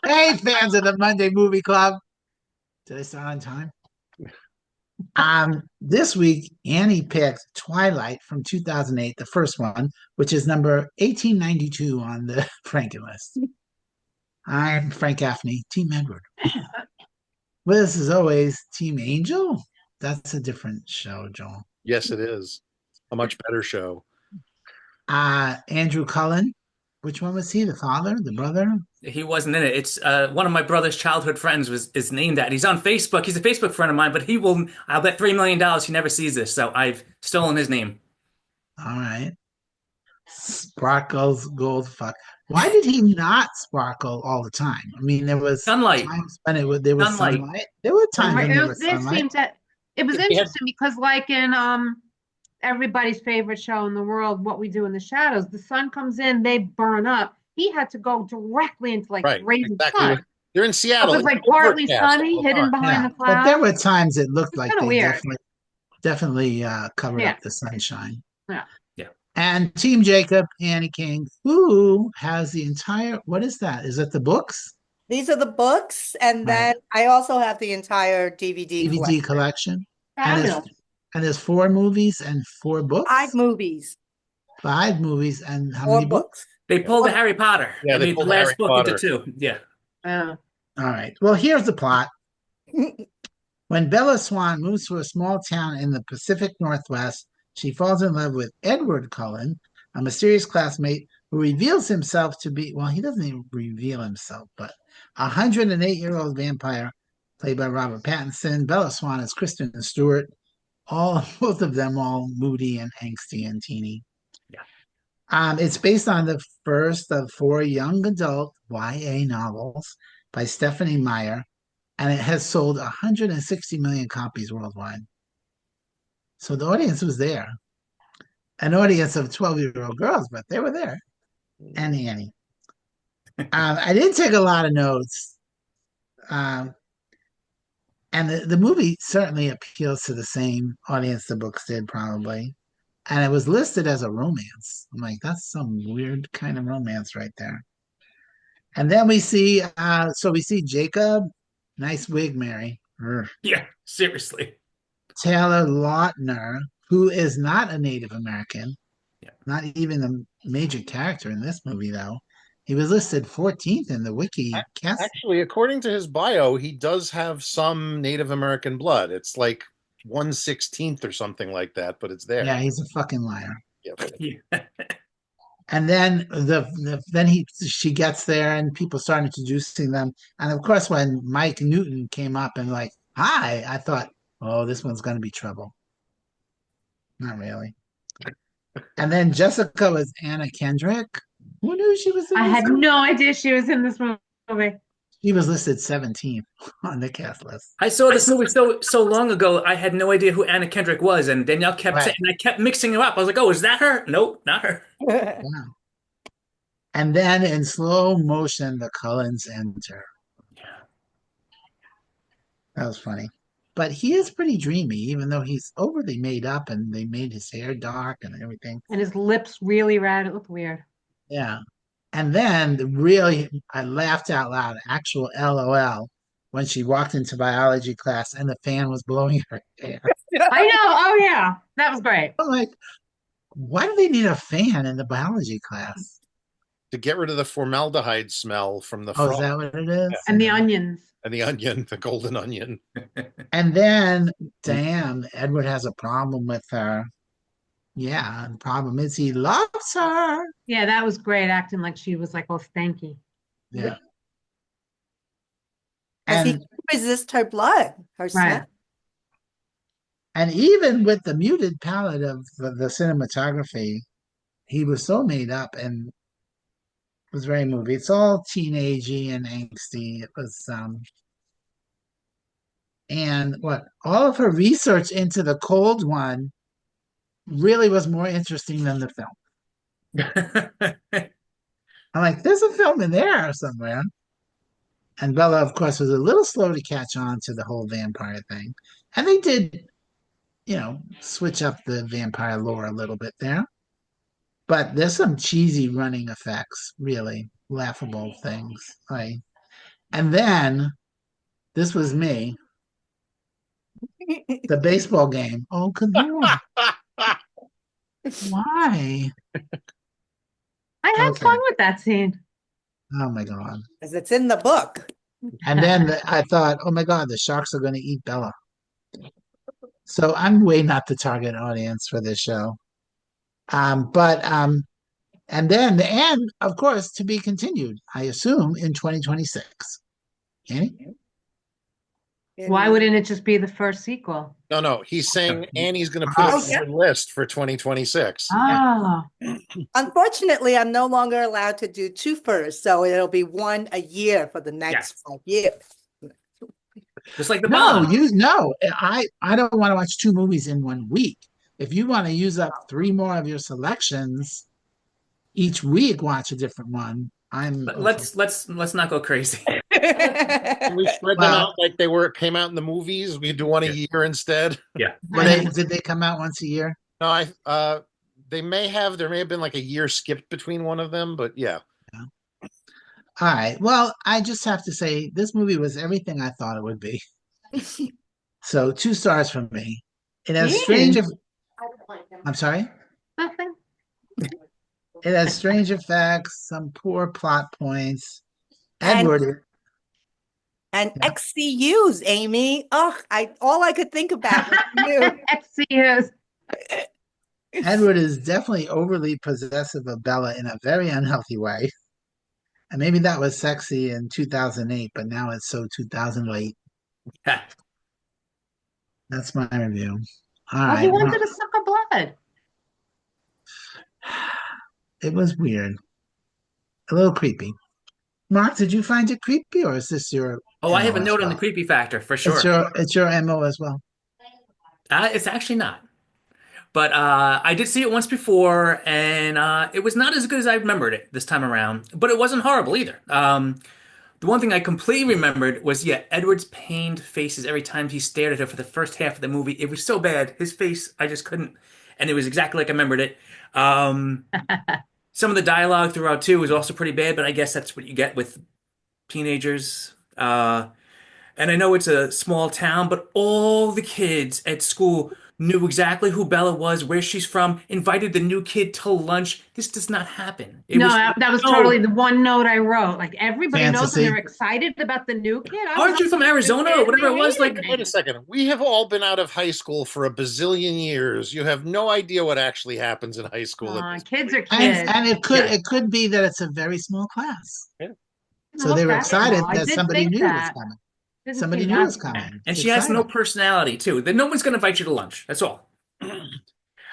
Hey, fans of the Monday Movie Club. Did I start on time? This week, Annie picked Twilight from 2008, the first one, which is number 1892 on the Franken list. I'm Frank Gaffney, Team Edward. With us, as always, Team Angel. That's a different show, Joel. Yes, it is. A much better show. Andrew Cullen. Which one was he? The father? The brother? He wasn't in it. It's one of my brother's childhood friends was is named that. He's on Facebook. He's a Facebook friend of mine, but he will. I'll bet $3 million he never sees this. So I've stolen his name. All right. Sparkles gold fuck. Why did he not sparkle all the time? I mean, there was Sunlight, times when there was sunlight. sunlight. There were times Right. when there was sunlight. It was He had interesting because like in everybody's favorite show in the world, What We Do in the Shadows, the sun comes in, they burn up. He had to go directly into like right, raising exactly. sun. They're in Seattle. It was like partly Overcast sunny, all the hidden time. behind Yeah, the but there clouds. were times it looked It's like kind of they weird. definitely covered Yeah. up the sunshine. Yeah. Yeah. And Team Jacob, Annie King, who has the entire, what is that? Is it the books? These are the books, and then I also have the entire DVD DVD collection. collection. And Fabulous. there's 4 movies and 4 books? 5 movies, 5 movies and how 4 many books? They pulled the Harry Potter. Yeah, they made the pulled last Harry book Potter. into 2. Yeah. All right. Well, here's the plot. When Bella Swan moves to a small town in the Pacific Northwest, she falls in love with Edward Cullen, a mysterious classmate who reveals himself to be, well, he doesn't even reveal himself, but a 108-year-old vampire played by Robert Pattinson. Bella Swan is Kristen Stewart. Both of them all moody and angsty and teeny. It's based on the first of 4 young adult YA novels by Stephanie Meyer, and it has sold 160 million copies worldwide. So the audience was there. An audience of 12-year-old girls, but they were there. And Annie. I didn't take a lot of notes. And the movie certainly appeals to the same audience the books did, probably. And it was listed as a romance. I'm like, that's some weird kind of romance right there. And then we see Jacob, nice wig, Mary. Yeah. Seriously. Taylor Lautner, who is not a Native American, Yeah. not even a major character in this movie, though. He was listed 14th in the wiki cast. Actually, according to his bio, he does have some Native American blood. It's like 1/16 or something like that, but it's there. Yeah, he's a fucking liar. Yeah. Yeah. And then she gets there and people start introducing them. And of course, when Mike Newton came up and like, hi, I thought, oh, this one's going to be trouble. Not really. And then Jessica was Anna Kendrick. Who knew she was in I this had movie? no idea she was in this movie. She was listed 17th on the cast list. I saw this movie so long ago. I had no idea who Anna Kendrick was, and Danielle kept saying, and I kept mixing her up. I was like, "Oh, is that her? Nope, not her." Yeah. And then in slow motion, the Cullens enter. That was funny. But he is pretty dreamy, even though he's overly made up and they made his hair dark and everything. And his lips really red. It looked weird. Yeah. And then really, I laughed out loud, actual LOL, when she walked into biology class and the fan was blowing her hair. I know. Oh, yeah. That was great. I'm like, why do they need a fan in the biology class? To get rid of the formaldehyde smell from the Oh, is frog that what it is? And the onions. and the onion, the golden onion. And then, damn, Edward has a problem with her. Yeah, and the problem is he loves her. Yeah, that was great, acting like she was like all stanky. Yeah. As he And couldn't resist her blood, her Right. scent. and even with the muted palette of the cinematography, he was so made up and was very movie. It's all teenagey and angsty. It was and what all of her research into the cold one really was more interesting than the film. I'm like, there's a film in there somewhere. And Bella, of course, was a little slow to catch on to the whole vampire thing. And they did, switch up the vampire lore a little bit there. But there's some cheesy running effects, really laughable things. Like And then this was me, the baseball game. Oh, good Lord. Why? I had Okay. fun with that scene. Oh my God. Because it's in the book. And then I thought, oh my God, the sharks are going to eat Bella. So I'm way not the target audience for this show. But and then the end, of course, to be continued, I assume, in 2026. Annie? Why In- wouldn't it just be the first sequel? No, he's saying Annie's going to put Oh, it on her list for 2026. Oh, Unfortunately, I'm no longer allowed to do two first, so it'll be one a year for the Yeah. next 5 years. Just like the No, Bond. I don't want to watch two movies in 1 week. If you want to use up three more of your selections each week, watch a different one. I'm okay. Let's not go crazy. Can we spread them Well, out like they came out in the movies? We do one a year instead. Yeah. did they come out once a year? No, there may have been like a year skipped between one of them, but yeah. All right. Well, I just have to say this movie was everything I thought it would be. So 2 stars from me. It has strange. Jeez. I'm sorry. Nothing. It has strange effects, some poor plot points. And Edward, and yeah. XCUs, Amy. Oh, all I could think about was you. XCUs. Edward is definitely overly possessive of Bella in a very unhealthy way. And maybe that was sexy in 2008, but now it's so 2008. That's my review. All Well, he right. wanted Well, to suck her blood. it was weird, a little creepy. Mark, did you find it creepy, or is this your Oh, I have MO a as note on the well? creepy factor for It's sure. your MO as well. It's actually not. But I did see it once before, and it was not as good as I remembered it this time around. But it wasn't horrible either. The one thing I completely remembered was, yeah, Edward's pained faces every time he stared at her for the first half of the movie. It was so bad. His face, I just couldn't. And it was exactly like I remembered it. Some of the dialogue throughout, too, was also pretty bad, but I guess that's what you get with teenagers. And I know it's a small town, but all the kids at school knew exactly who Bella was, where she's from, invited the new kid to lunch. This does not happen. It No, was that was no. totally the one note I wrote. Like everybody knows when Fantasy. they're excited about the new kid. I Aren't you from Arizona or whatever it was? Like, Wait a second. We have all been out of high school for a bazillion years. You have no idea what actually happens in high school. at this kids point. are kids. And Yeah. it could be that it's a very small class. Yeah. So Look, they were that's excited small. I that did somebody think new was that. coming. Didn't Somebody see new that. was coming. and It's she has no exciting. personality too. That no one's going to invite you to lunch. That's all.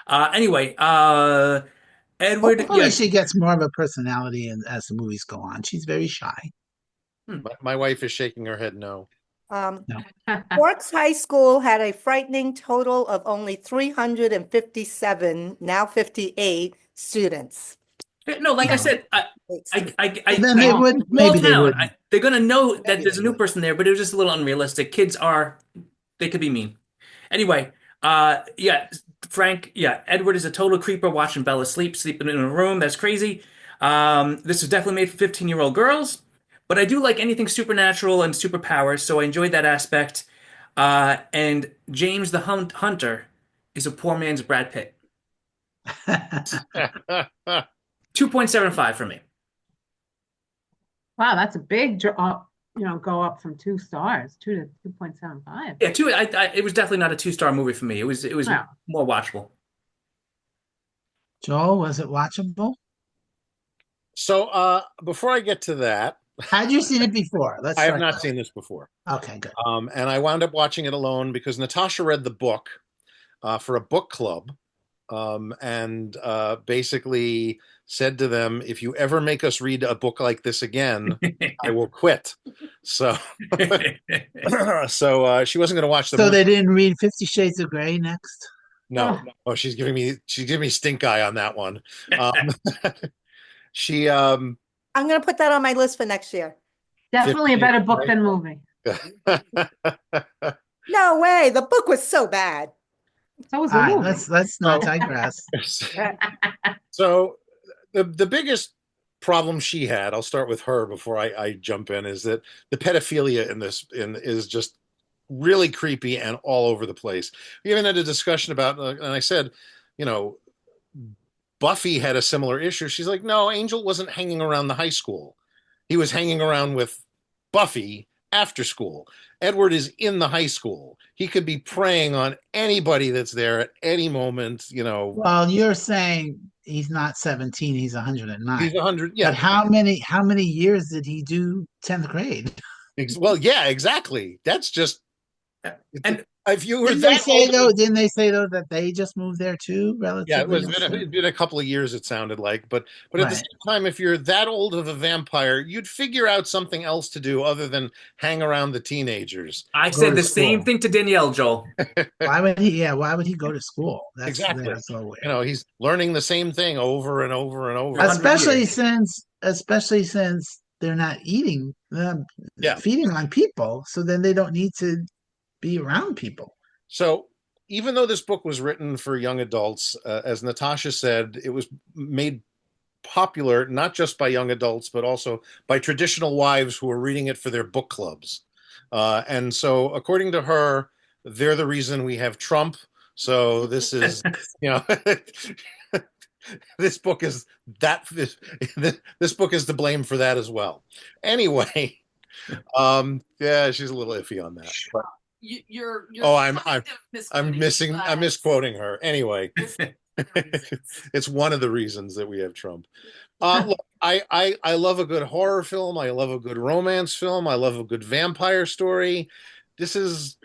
Anyway, Edward, Hopefully yeah, she gets more of a personality as the movies go on. She's very shy. My wife is shaking her head no. Um, No. Forks High School had a frightening total of only 357, now 58 students. no, like I said, Then they would, small maybe they town. would. They're going to know that Maybe there's a they new would. person there, but it was just a little unrealistic. Kids they could be mean. Anyway, yeah, Frank, yeah, Edward is a total creeper watching Bella sleeping in a room. That's crazy. This was definitely made for 15-year-old girls, but I do like anything supernatural and superpowers, so I enjoyed that aspect. And James the Hunter is a poor man's Brad Pitt. 2.75 for me. Wow, that's a big drop. Go up from 2 stars, 2 to 2.75. Yeah, it was definitely not a 2-star movie for me. It was No. more watchable. Joel, was it watchable? So before I get to that, Had you seen it before? Let's I have start not there. seen this before. Okay, good. And I wound up watching it alone because Natasha read the book for a book club, and basically said to them, "If you ever make us read a book like this again, I will quit." So, so she wasn't going to watch the So movie. they didn't read 50 Shades of Grey next? No. Oh, she's giving me stink eye on that one. She I'm going to put that on my list for next year. Definitely a 15, better book right? than movie. No way. The book was so bad. So was All the right, movie. let's not digress. So the biggest problem she had, I'll start with her before I jump in, is that the pedophilia in this is just really creepy and all over the place. We even had a discussion about, and I said, you know, Buffy had a similar issue. She's like, no, Angel wasn't hanging around the high school. He was hanging around with Buffy after school. Edward is in the high school. He could be preying on anybody that's there at any moment, you know. Well, you're saying he's not 17, he's 109. He's 100, But yeah. how many years did he do 10th grade? Well, yeah, exactly. That's just, And if you were Didn't they that say old, though? Didn't they say though that they just moved there too, yeah, relatively? it'd been a couple of years, it sounded like, but at the Right. same time, if you're that old of a vampire, you'd figure out something else to do other than hang around the teenagers. I Go said to the same school. thing to Danielle, Joel. Why would he? Yeah, why would he go to school? Exactly. That's so weird. You know, he's learning the same thing over and over and over. 100 Especially since they're not eating, Yeah. feeding on people, so then they don't need to be around people. So even though this book was written for young adults, as Natasha said, it was made popular not just by young adults, but also by traditional wives who were reading it for their book clubs. And so, according to her, they're the reason we have Trump. So this is, you know, this book is that this book is to blame for that as well. Anyway, yeah, she's a little iffy on that. But, You're oh, kind of I'm misquoting her. Anyway, it's one of the reasons that we have Trump. Look, I love a good horror film. I love a good romance film. I love a good vampire story. This is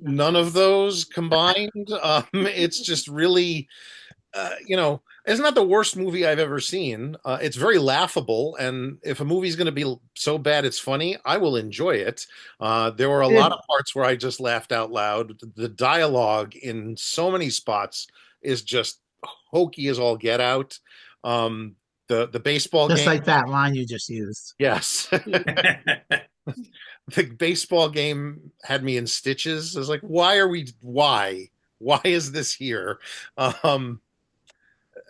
none of those combined. It's just really, you know, it's not the worst movie I've ever seen. It's very laughable, and if a movie's going to be so bad it's funny, I will enjoy it. There were a lot of parts where I just laughed out loud. The dialogue in so many spots is just hokey as all get out. The baseball Just game, like that line you just used. yes. The baseball game had me in stitches. I was like, why is this here?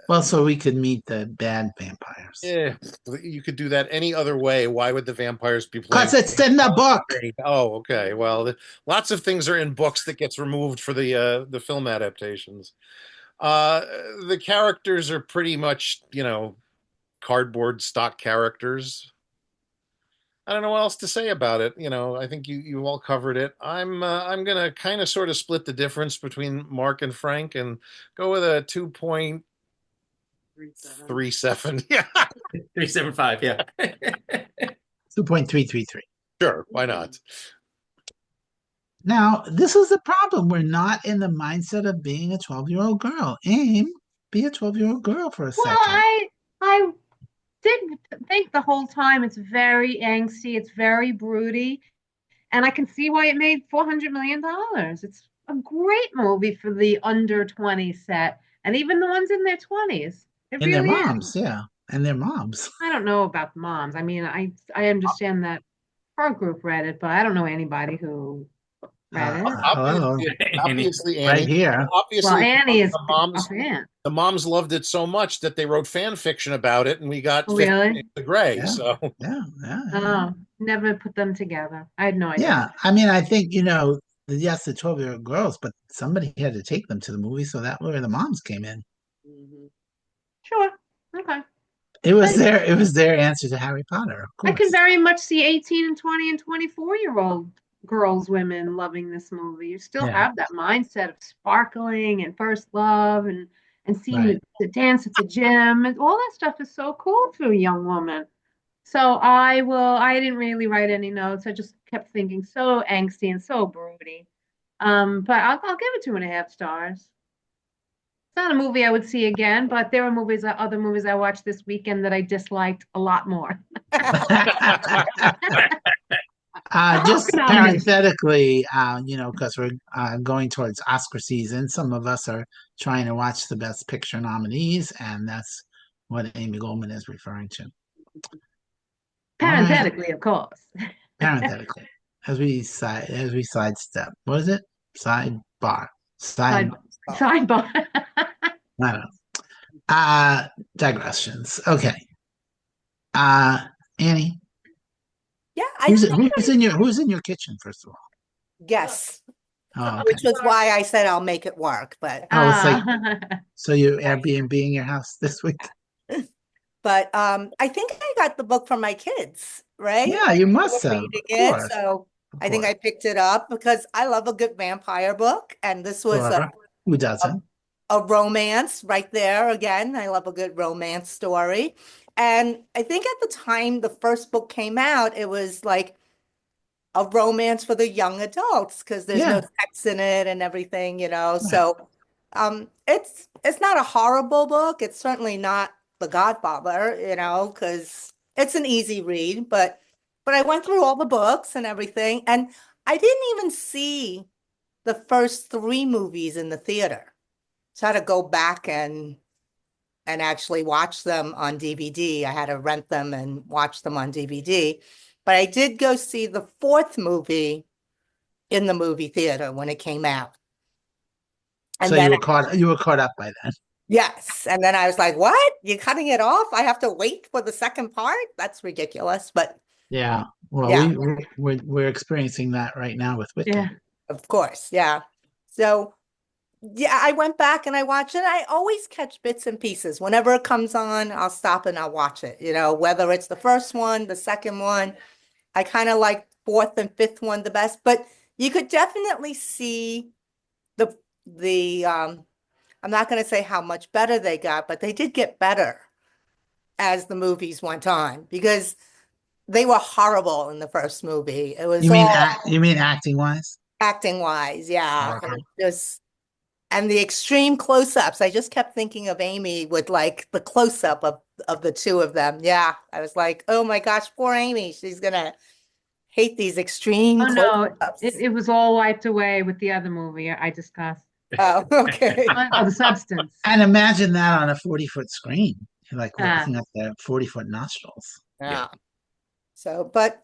Well, so we could meet the bad vampires. Yeah, you could do that any other way. Why would the vampires be playing? Because it's in the book. Oh, okay. Well, lots of things are in books that gets removed for the film adaptations. The characters are pretty much, you know, cardboard stock characters. I don't know what else to say about it. You know, I think you all covered it. I'm gonna kind of sort of split the difference between Mark and Frank and go with a 2.37. Yeah, 375, yeah. 2.333. sure. Why not? Now, this is the problem. We're not in the mindset of being a 12-year-old girl. Aim, be a 12-year-old girl for a Well, second. I did think the whole time it's very angsty, it's very broody, and I can see why it made $400 million. It's a great movie for the under 20 set, and even the ones in their 20s. It And their really is. moms, yeah. And their moms. I don't know about the moms. I mean, I understand that her group read it, but I don't know anybody who read it. Hello. Obviously, Right Annie. here. Obviously, Well, Annie is the a moms. fan. The moms loved it so much that they wrote fan fiction about it, and we got Oh, 50 really? Shades of Grey. Yeah. So Yeah. Oh, never put them together. I had no idea. Yeah. I mean, I think, you know, yes, the 12-year-old girls, but somebody had to take them to the movie, so that where the moms came in. Sure. Okay. It was their answer to Harry Potter, of I course. can very much see 18 and 20 and 24-year-old girls, women loving this movie. You still Yeah. have that mindset of sparkling and first love and seeing Right. the dance at the gym and all that stuff is so cool to a young woman. So I didn't really write any notes. I just kept thinking so angsty and so broody. But I'll give it 2.5 stars. It's not a movie I would see again, but there are other movies I watched this weekend that I disliked a lot more. Just No, parenthetically, you know, because we're going towards Oscar season, some of us are trying to watch the Best Picture nominees, and that's what Amy Goldman is referring to. Parenthetically, of course. Parenthetically, as we sidestep. What is it? Sidebar. Sidebar. I don't know. Digressions. Okay. Annie, Yeah, I think who's in your kitchen, first of all? yes, Oh, okay. which was why I said I'll make it work. But Oh, it's like Ah, so you Airbnb in your house this week? I think I got the book from my kids, right? Yeah, you They were must have, reading it, course, so of I think course. I picked it up because I love a good vampire book, and this was Sure. Who a, doesn't? a romance right there again. I love a good romance story. And I think at the time the first book came out, it was like a romance for the young adults because there's no Yeah. sex in it and everything, you know. Right. So it's not a horrible book. It's certainly not The Godfather, you know, because it's an easy read, but I went through all the books and everything, and I didn't even see the first three movies in the theater. So I had to go back and actually watch them on DVD. I had to rent them and watch them on DVD. But I did go see the fourth movie in the movie theater when it came out. So And then, you were caught up by then. yes. And then I was like, what? You're cutting it off? I have to wait for the second part? That's ridiculous. But Yeah. Well, yeah, we're experiencing that right now with yeah. Wicked. of course. Yeah. So, yeah, I went back and I watched it. I always catch bits and pieces. Whenever it comes on, I'll stop and I'll watch it. You know, whether it's the first one, the second one. I kind of like fourth and fifth one the best, but you could definitely see the I'm not going to say how much better they got, but they did get better as the movies went on because they were horrible in the first movie. It was all You mean acting wise? acting wise, yeah. Okay. And the extreme close-ups. I just kept thinking of Amy with like the close-up of the two of them. Yeah. I was like, oh my gosh, poor Amy. She's gonna hate these extreme Oh no, close-ups. it was all wiped away with the other movie I discussed. Oh, okay. Oh, the substance. And imagine that on a 40-foot screen. You're like Ah, looking at the 40-foot nostrils. Yeah. So, but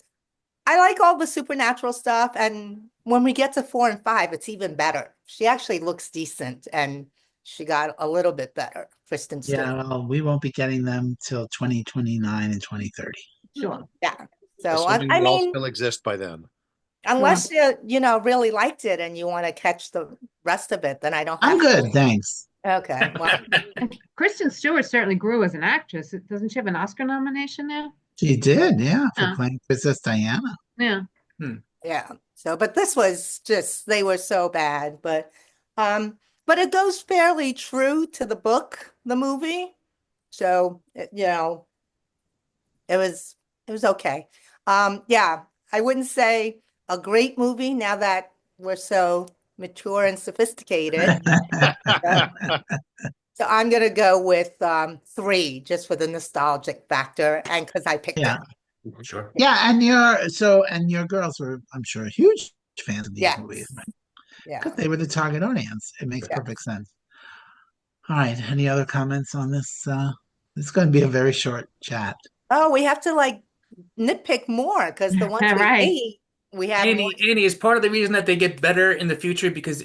I like all the supernatural stuff. And when we get to 4 and 5, it's even better. She actually looks decent and she got a little bit better, Kristen Stewart. Yeah, well, we won't be getting them till 2029 and 2030. sure, Yeah. So, Assuming I we all mean, still exist by then. sure. unless you know, really liked it and you want to catch the rest of it, then I don't I'm have to. good, thanks. Okay. Well, And Kristen Stewart certainly grew as an actress. Doesn't she have an Oscar nomination now? She did, yeah, for Yeah, playing Princess Diana. yeah. yeah. So, but this was just, they were so bad, but it goes fairly true to the book, the movie. So, you know, it was okay. Yeah, I wouldn't say a great movie now that we're so mature and sophisticated. So I'm gonna go with 3 just for the nostalgic factor and because I picked Yeah. it. Sure. Yeah, and your girls were, I'm sure, huge fans of these Yes. movies, right? Yeah. Because they were the target audience. It makes Yeah. perfect sense. All right, any other comments on this? This is going to be a very short chat. Oh, we have to like nitpick more because the ones we Right. hate, we have more. Annie, is part of the reason that they get better in the future because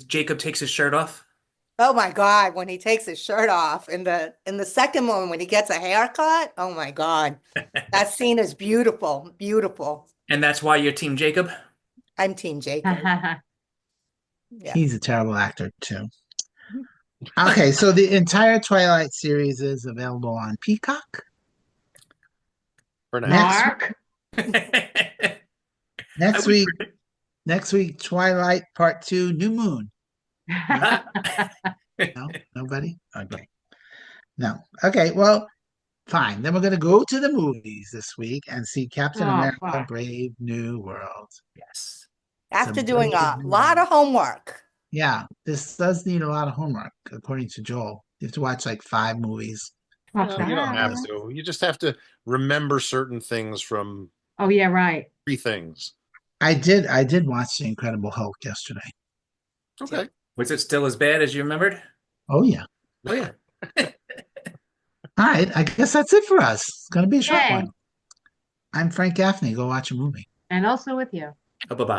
Jacob takes his shirt off? Oh my God, when he takes his shirt off in the second one when he gets a haircut, oh my God. That scene is beautiful, beautiful. And that's why you're Team Jacob? I'm Team Jacob. Yeah. He's a terrible actor too. Okay, so the entire Twilight series is available on Peacock. For now. Next Mark. I next would- week, Twilight Part 2, New Moon. No, nobody? Okay. No. Okay, well, fine. Then we're gonna go to the movies this week and see Captain Oh, America fuck. Brave New World. Yes. After It's a doing brave a new lot world. of homework. Yeah, this does need a lot of homework, according to Joel. You have to watch like 5 movies. Fuck No, you don't have that. to. You just have to remember certain things from Oh yeah, right. 3 things. I did watch The Incredible Hulk yesterday. Okay. Was it still as bad as you remembered? Oh yeah. Oh, yeah. All right, I guess that's it for us. It's gonna be a short Yay. one. I'm Frank Gaffney. Go watch a movie. And also with you. Oh, bye-bye.